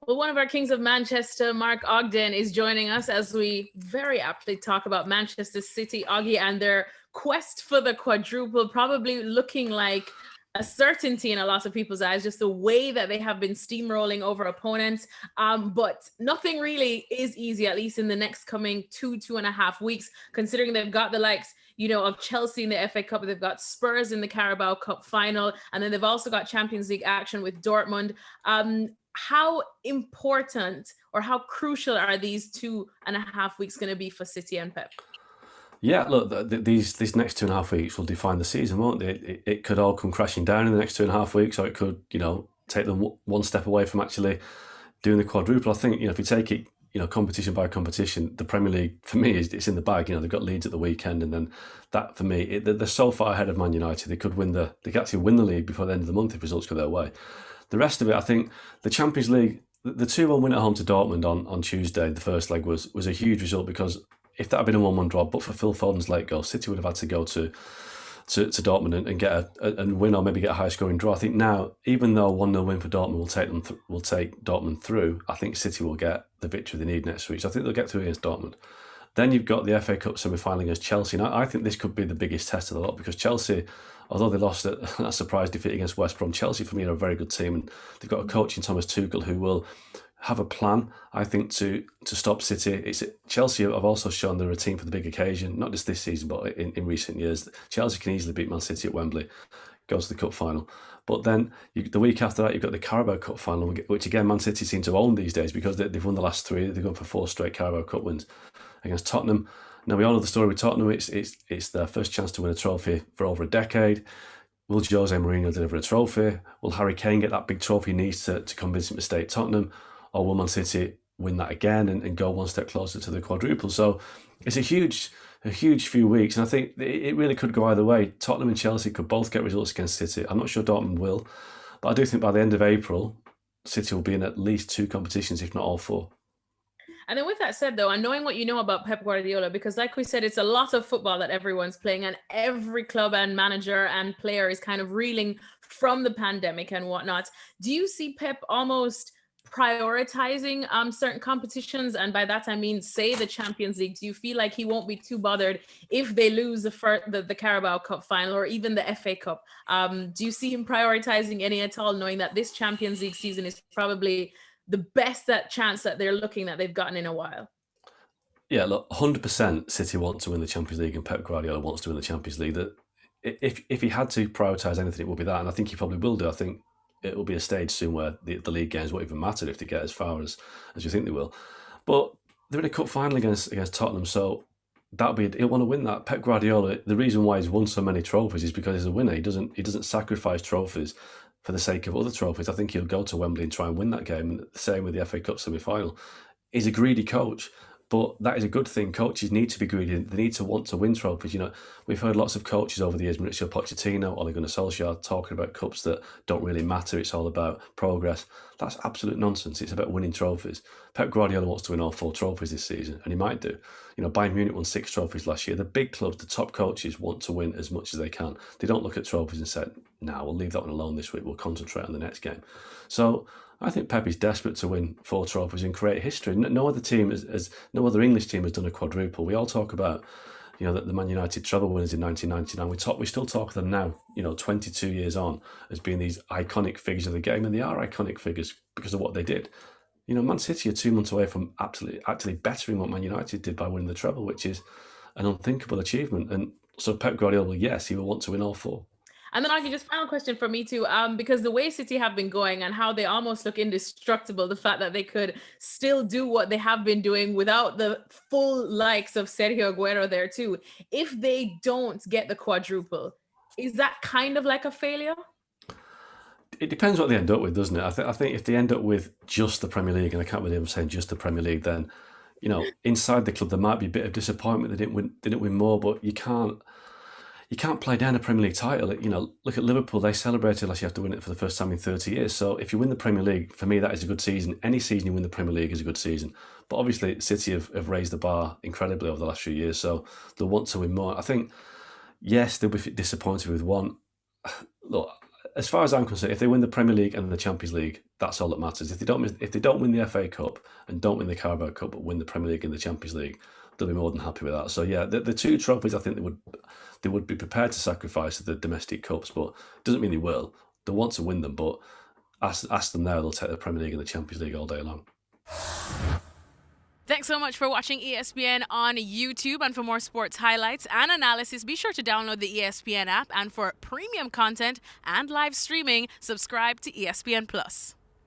Well, one of our Kings of Manchester, Mark Ogden, is joining us as we very aptly talk about Manchester City, Oggy, and their quest for the quadruple, probably looking like a certainty in a lot of people's eyes, just the way that they have been steamrolling over opponents. But nothing really is easy, at least in the next coming 2.5 weeks, considering they've got the likes, of Chelsea in the FA Cup, they've got Spurs in the Carabao Cup final, and then they've also got Champions League action with Dortmund. How important or how crucial are these 2.5 weeks going to be for City and Pep? Yeah, look, these next 2.5 weeks will define the season, won't they? It could all come crashing down in the next 2.5 weeks, or it could, take them one step away from actually doing the quadruple. I think, if you take it, competition by competition, the Premier League, for me, it's in the bag. They've got Leeds at the weekend, and then that, for me, they're so far ahead of Man United. They could actually win the league before the end of the month if results go their way. The rest of it, I think, the Champions League, the 2-1 win at home to Dortmund on Tuesday, the first leg, was a huge result, because if that had been a 1-1 draw, but for Phil Foden's late goal, City would have had to go to Dortmund and get a win, or maybe get a high scoring draw. I think now, even though 1-0 win for Dortmund will take Dortmund through, I think City will get the victory they need next week. So I think they'll get through against Dortmund. Then you've got the FA Cup semi-final against Chelsea. And I think this could be the biggest test of the lot, because Chelsea, although they lost a surprise defeat against West Brom, Chelsea, for me, are a very good team, and they've got a coach in Thomas Tuchel who will have a plan, I think, to stop City. Chelsea have also shown they're a team for the big occasion, not just this season, but in recent years. Chelsea can easily beat Man City at Wembley, go to the cup final. But then the week after that, you've got the Carabao Cup final, which again, Man City seem to own these days, because they've won the last 3. They've gone for 4 straight Carabao Cup wins against Tottenham. Now, we all know the story with Tottenham. It's their first chance to win a trophy for over a decade. Will Jose Mourinho deliver a trophy? Will Harry Kane get that big trophy he needs to convince him to stay at Tottenham? Or will Man City win that again and go one step closer to the quadruple? So it's a huge few weeks, and I think it really could go either way. Tottenham and Chelsea could both get results against City. I'm not sure Dortmund will, but I do think by the end of April, City will be in at least 2 competitions, if not all 4. And then with that said, though, and knowing what you know about Pep Guardiola, because like we said, it's a lot of football that everyone's playing, and every club and manager and player is kind of reeling from the pandemic and whatnot. Do you see Pep almost prioritizing certain competitions? And by that, I mean, say the Champions League. Do you feel like he won't be too bothered if they lose the Carabao Cup final or even the FA Cup? Do you see him prioritizing any at all, knowing that this Champions League season is probably the best chance that they're looking that they've gotten in a while? Yeah, look, 100% City want to win the Champions League, and Pep Guardiola wants to win the Champions League. That if he had to prioritise anything, it would be that, and I think he probably will do. I think it will be a stage soon where the league games won't even matter if they get as far as you think they will. But they're in a cup final against Tottenham, so he'll want to win that. Pep Guardiola, the reason why he's won so many trophies is because he's a winner. He doesn't sacrifice trophies for the sake of other trophies. I think he'll go to Wembley and try and win that game. And the same with the FA Cup semi-final. He's a greedy coach, but that is a good thing. Coaches need to be greedy. They need to want to win trophies. We've heard lots of coaches over the years, Mauricio Pochettino, Ole Gunnar Solskjaer, talking about cups that don't really matter. It's all about progress. That's absolute nonsense. It's about winning trophies. Pep Guardiola wants to win all 4 trophies this season, and he might do. Bayern Munich won 6 trophies last year. The big clubs, the top coaches, want to win as much as they can. They don't look at trophies and say, "Nah, we'll leave that one alone this week. We'll concentrate on the next game." So I think Pep is desperate to win 4 trophies and create history. No other team, no other English team has done a quadruple. We all talk about, the Man United treble winners in 1999. We still talk of them now, 22 years on, as being these iconic figures of the game, and they are iconic figures because of what they did. Man City are 2 months away from actually bettering what Man United did by winning the treble, which is an unthinkable achievement. And so Pep Guardiola, yes, he will want to win all 4. And then, Aki, just final question for me too, because the way City have been going and how they almost look indestructible, the fact that they could still do what they have been doing without the full likes of Sergio Aguero there too. If they don't get the quadruple, is that kind of like a failure? It depends what they end up with, doesn't it? I think if they end up with just the Premier League, and I can't believe I'm saying just the Premier League, then inside the club there might be a bit of disappointment they didn't win more, but you can't play down a Premier League title. Look at Liverpool. They celebrated last year after winning it for the first time in 30 years. So if you win the Premier League, for me, that is a good season. Any season you win the Premier League is a good season. But obviously, City have raised the bar incredibly over the last few years, so they'll want to win more. I think, yes, they'll be disappointed with one. Look, as far as I'm concerned, if they win the Premier League and the Champions League, that's all that matters. If they don't win the FA Cup and don't win the Carabao Cup, but win the Premier League and the Champions League, they'll be more than happy with that. So yeah, the two trophies, I think they would be prepared to sacrifice the domestic cups, but it doesn't mean they will. They want to win them, but ask them now, they'll take the Premier League and the Champions League all day long. Thanks so much for watching ESPN on YouTube. And for more sports highlights and analysis, be sure to download the ESPN app. And for premium content and live streaming, subscribe to ESPN Plus.